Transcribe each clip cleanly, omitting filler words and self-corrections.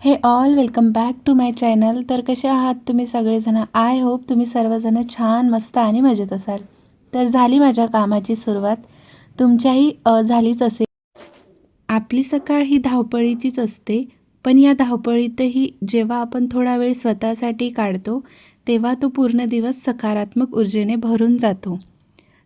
हे all welcome back to my channel. तर कसे आहात तुम्ही सगळेजण? आय होप तुम्ही सर्वजण छान मस्त आणि मजेत असाल. तर झाली माझ्या कामाची सुरुवात, तुमच्याही झालीच असेल. आपली सकाळ ही धावपळीचीच असते, पण या धावपळीतही जेव्हा आपण थोडा वेळ स्वतःसाठी काढतो तेव्हा तो पूर्ण दिवस सकारात्मक ऊर्जेने भरून जातो.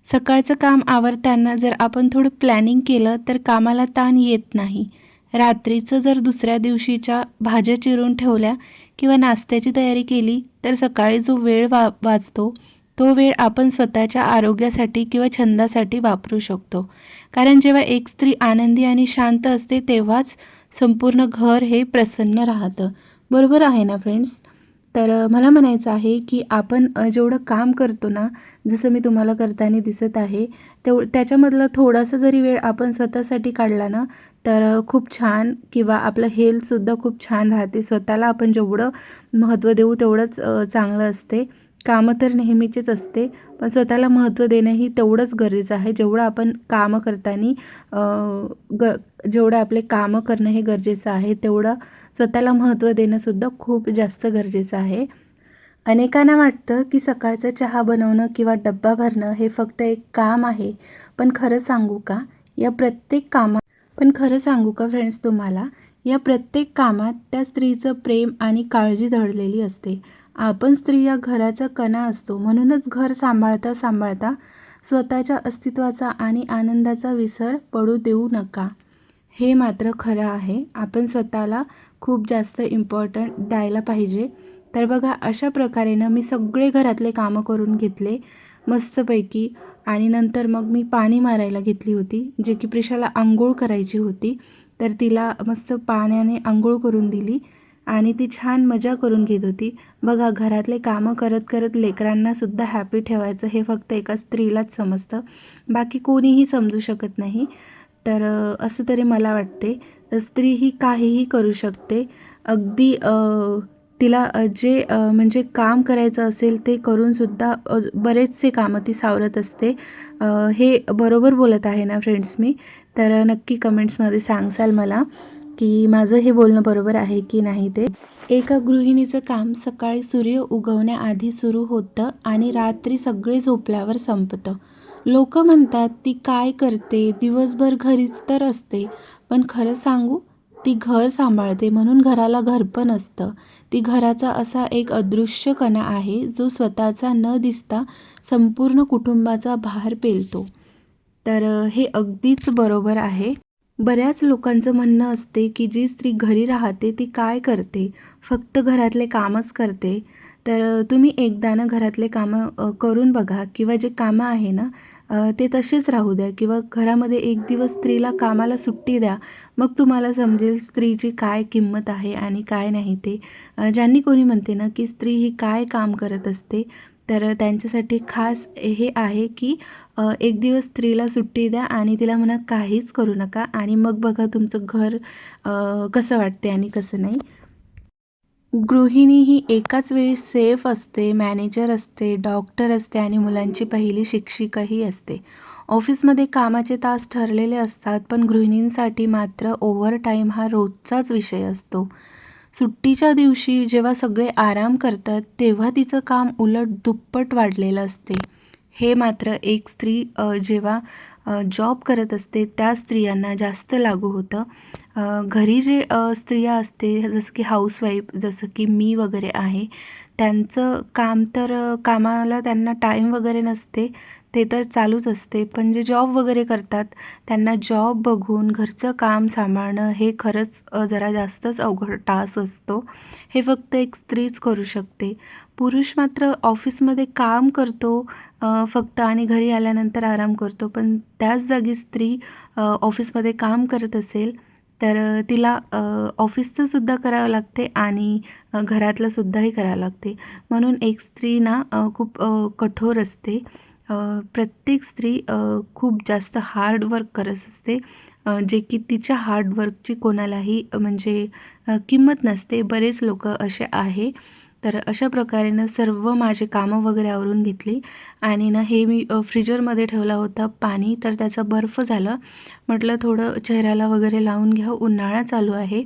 सकाळचं काम आवरताना जर आपण थोडं प्लॅनिंग केलं तर कामाला ताण येत नाही. रात्रीचं जर दुसऱ्या दिवशीच्या भाज्या चिरून ठेवल्या किंवा नाश्त्याची तयारी केली तर सकाळी जो वेळ वाचतो तो वेळ आपण स्वतःच्या आरोग्यासाठी किंवा छंदासाठी वापरू शकतो. कारण जेव्हा एक स्त्री आनंदी आणि शांत असते तेव्हाच संपूर्ण घर हे प्रसन्न राहतं. बरोबर आहे ना फ्रेंड्स? तर मला म्हणायचं आहे की आपण जेवढं काम करतो ना, जसं मी तुम्हाला करताना दिसत आहे, त्याच्यामधला थोडासा जरी वेळ आपण स्वतःसाठी काढला ना, तर खूप छान किंवा आपलं हेल्थसुद्धा खूप छान राहते. स्वतःला आपण जेवढं महत्त्व देऊ तेवढंच चांगलं असते. कामं तर नेहमीचीच असते, पण स्वतःला महत्त्व देणंही तेवढंच गरजेचं आहे. जेवढं आपण कामं करताना जेवढं आपले कामं करणं हे गरजेचं आहे, तेवढं स्वतःला महत्त्व देणंसुद्धा खूप जास्त गरजेचं आहे. अनेकांना वाटतं की सकाळचा चहा बनवणं किंवा डब्बा भरणं हे फक्त एक काम आहे. पण खरं सांगू का, फ्रेंड्स तुम्हाला, या प्रत्येक कामात त्या स्त्रीचं प्रेम आणि काळजी दडलेली असते. आपण स्त्री या घराचा कणा असतो, म्हणूनच घर सांभाळता सांभाळता स्वतःच्या अस्तित्वाचा आणि आनंदाचा विसर पडू देऊ नका. हे मात्र खरं आहे. आपण स्वतःला खूप जास्त इम्पॉर्टंट द्यायला पाहिजे. तर बघा, अशा प्रकारे ना मी सगळे घरातले कामं करून घेतले मस्तपैकी आणि नंतर मग मी पाणी मारायला घेतली होती, जे की प्रिशाला अंघोळ करायची होती. तर तिला मस्त पाण्याने अंघोळ करून दिली आणि ती छान मजा करून घेत होती. बघा, घरातले कामं करत करत लेकरांनासुद्धा हॅपी ठेवायचं हे फक्त एका स्त्रीलाच समजतं, बाकी कोणीही समजू शकत नाही. तर असं तरी मला वाटते. स्त्री ही काहीही करू शकते. अगदी तिला जे म्हणजे काम करायचं असेल ते करूनसुद्धा बरेचसे कामं ती सावरत असते. हे बरोबर बोलत आहे ना फ्रेंड्स मी? तर नक्की कमेंट्समध्ये सांगसाल मला की माझं हे बोलणं बरोबर आहे की नाही ते. एका गृहिणीचं काम सकाळी सूर्य उगवण्याआधी सुरू होतं आणि रात्री सगळे झोपल्यावर संपतं. लोक म्हणतात ती काय करते, दिवसभर घरीच तर असते. पण खरं सांगू, ती घर सांभाळते म्हणून घराला घरपण असतं. ती घराचा असा एक अदृश्य कणा आहे जो स्वतःचा न दिसता संपूर्ण कुटुंबाचा भार पेलतो. तर हे अगदीच बरोबर आहे. बऱ्याच लोकांचं म्हणणं असते की जी स्त्री घरी राहते ती काय करते, फक्त घरातले कामच करते. तर तुम्ही एकदा ना घरातले कामं करून बघा किंवा जे कामं आहे ना ते तसेच राहू द्या किंवा घरामध्ये एक दिवस स्त्रीला कामाला सुट्टी द्या. मग तुम्हाला समजेल स्त्रीची काय किंमत आहे आणि काय नाही ते. ज्यांनी कोणी म्हणते ना की स्त्री ही काय काम करत असते, तर त्यांच्यासाठी खास हे आहे की एक दिवस स्त्रीला सुट्टी द्या आणि तिला म्हणा काहीच करू नका आणि मग बघा तुमचं घर कसं वाटते आणि कसं नाही. गृहिणी ही एकाच वेळी सेफ असते, मॅनेजर असते, डॉक्टर असते आणि मुलांची पहिली शिक्षिकाही असते. ऑफिसमध्ये कामाचे तास ठरलेले असतात, पण गृहिणींसाठी मात्र ओव्हरटाईम हा रोजचाच विषय असतो. सुट्टीच्या दिवशी जेव्हा सगळे आराम करतात तेव्हा तिचं काम उलट दुप्पट वाढलेलं असते. हे मात्र एक स्त्री जेव्हा जॉब करत असते त्या स्त्रियांना जास्त लागू होतं. घरी जे स्त्रिया असते जसं की हाऊसवाईफ, जसं की मी वगैरे आहे, त्यांचं काम तर कामाला त्यांना टाईम वगैरे नसते, ते तर चालूच असते. पण जे जॉब वगैरे करतात त्यांना जॉब बघून घरचं काम सांभाळणं हे खरंच जरा जास्तच अवघड टास्क असतो. हे फक्त एक स्त्रीच करू शकते. पुरुष मात्र ऑफिसमध्ये काम करतो फक्त आणि घरी आल्यानंतर आराम करतो. पण त्याच जागी स्त्री ऑफिसमध्ये काम करत असेल तर तिला ऑफिसचं सुद्धा करावं लागते आणि घरातलंसुद्धाही करावं लागते. म्हणून एक स्त्री ना खूप कठोर असते. प्रत्येक स्त्री खूप जास्त हार्ड वर्क करत असते, जे की तिच्या हार्डवर्कची कोणालाही म्हणजे किंमत नसते. बरेच लोक असे आहे. तर अशा प्रकारे सर्व माझे कामं वगैरे आवरून घेतली आणि ना हे मी फ्रीजरमध्ये ठेवला होता पाणी, तर त्याचा बर्फ झाला. म्हटलं थोडं चेहऱ्याला वगैरे लावून घ्या, उन्हाळा चालू आहे.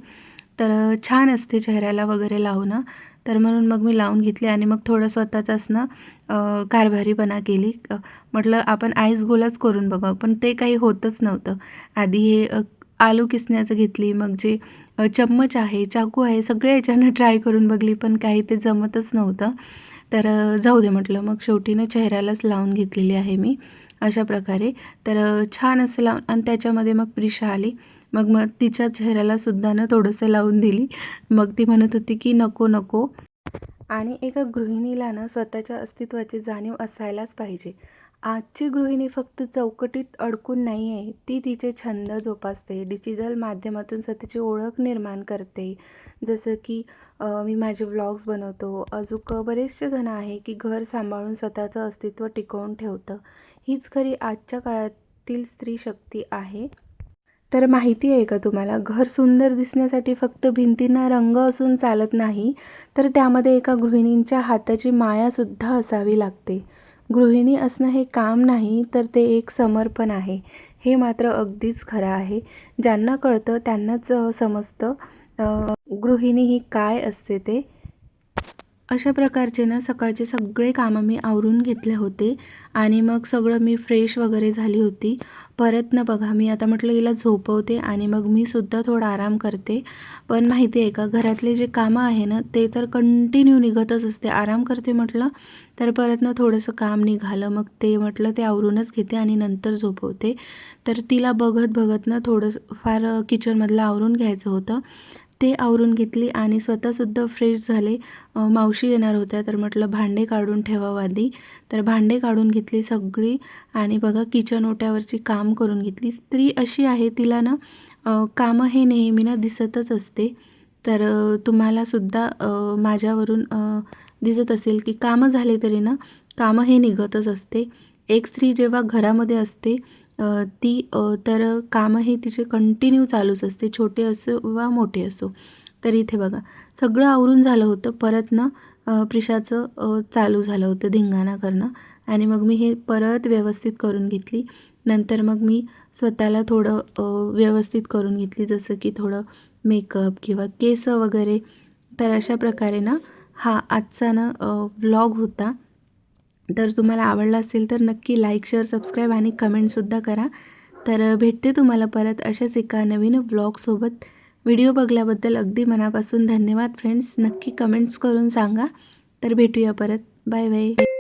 तर छान असते चेहऱ्याला वगैरे लावणं. तर म्हणून मग मी लावून घेतली आणि मग थोडं स्वतःचाच ना कारभारीपणा केली. म्हटलं आपण आईस गोलाच करून बघावं, पण ते काही होतच नव्हतं. आधी हे आलू किसण्याचं घेतली, मग जे चम्मच आहे, चाकू आहे, सगळ्या ह्याच्यानं ट्राय करून बघली, पण काही ते जमतच नव्हतं. तर जाऊ दे म्हटलं, मग शेवटी ना चेहऱ्यालाच लावून घेतलेली आहे मी अशा प्रकारे. तर छान असं लावून आणि त्याच्यामध्ये मग प्रिशा आली. मग तिच्या चेहऱ्याला सुद्धा ना थोडंसं लावून दिली. मग ती म्हणत होती की नको नको. आणि एका गृहिणीला ना स्वतःच्या अस्तित्वाची जाणीव असायलाच पाहिजे. आजची गृहिणी फक्त चौकटीत अडकून नाही आहे, ती तिचे छंद जोपासते, डिजिटल माध्यमातून स्वतःची ओळख निर्माण करते. जसं की मी माझे व्लॉग्स बनवतो. अजून बरेचसे जण आहे की घर सांभाळून स्वतःचं अस्तित्व टिकवून ठेवतं. हीच खरी आजच्या काळातील स्त्री शक्ती आहे. तर माहिती आहे का तुम्हाला, घर सुंदर दिसण्यासाठी फक्त भिंतींना रंग असून चालत नाही, तर त्यामध्ये एका गृहिणींच्या हाताची मायासुद्धा असावी लागते. गृहिणी असणं हे काम नाही, तर ते एक समर्पण आहे. हे मात्र अगदीच खरं आहे. ज्यांना कळतं त्यांनाच समजतं गृहिणी ही काय असते ते. अशा प्रकारचे ना सकाळचे सगळे कामं मी आवरून घेतले होते आणि मग सगळं मी फ्रेश वगैरे झाली होती. परत ना बघा, मी आता म्हटलं हिला झोपवते आणि मग मी सुद्धा थोडा आराम करते. पण माहिती आहे का, घरातले जे कामं आहे ना ते तर कंटिन्यू निघतच असते. आराम करते म्हटलं तर परत ना थोडंसं काम निघालं, मग ते म्हटलं ते आवरूनच घेते आणि नंतर झोपवते. तर तिला बघत बघत ना थोडंसं फार किचनमधलं आवरून घ्यायचं होतं. ते आवरून घेतली आणि स्वतःसुद्धा फ्रेश झाले. मावशी येणार होत्या, तर म्हटलं भांडे काढून ठेवावं आधी. तर भांडे काढून घेतली सगळी आणि बघा किचन ओट्यावरची काम करून घेतली. स्त्री अशी आहे, तिला ना कामं हे नेहमी ना दिसतच असते. तर तुम्हालासुद्धा माझ्यावरून दिसत असेल की कामं झाले तरी ना कामं हे निघतच असते. एक स्त्री जेव्हा घरामध्ये असते ती तर कामं हे तिचे कंटिन्यू चालूच असते, छोटे असो वा मोठे असो. तर इथे बघा सगळं आवरून झालं होतं. परत ना प्रिशाचं चालू झालं होतं धिंगाणा करणं आणि मग मी हे परत व्यवस्थित करून घेतली. नंतर मग मी स्वतःला थोडं व्यवस्थित करून घेतली, जसं की थोडं मेकअप किंवा केस वगैरे. तर अशा प्रकारे ना हा आजचा ना व्लॉग होता. तर तुम्हाला आवडला असेल तर नक्की लाईक, शेअर, सबस्क्राईब आणि कमेंटसुद्धा करा. तर भेटते तुम्हाला परत अशाच एका नवीन व्लॉगसोबत. व्हिडिओ बघल्याबद्दल अगदी मनापासून धन्यवाद फ्रेंड्स. नक्की कमेंट्स करून सांगा. तर भेटूया परत. Bye bye.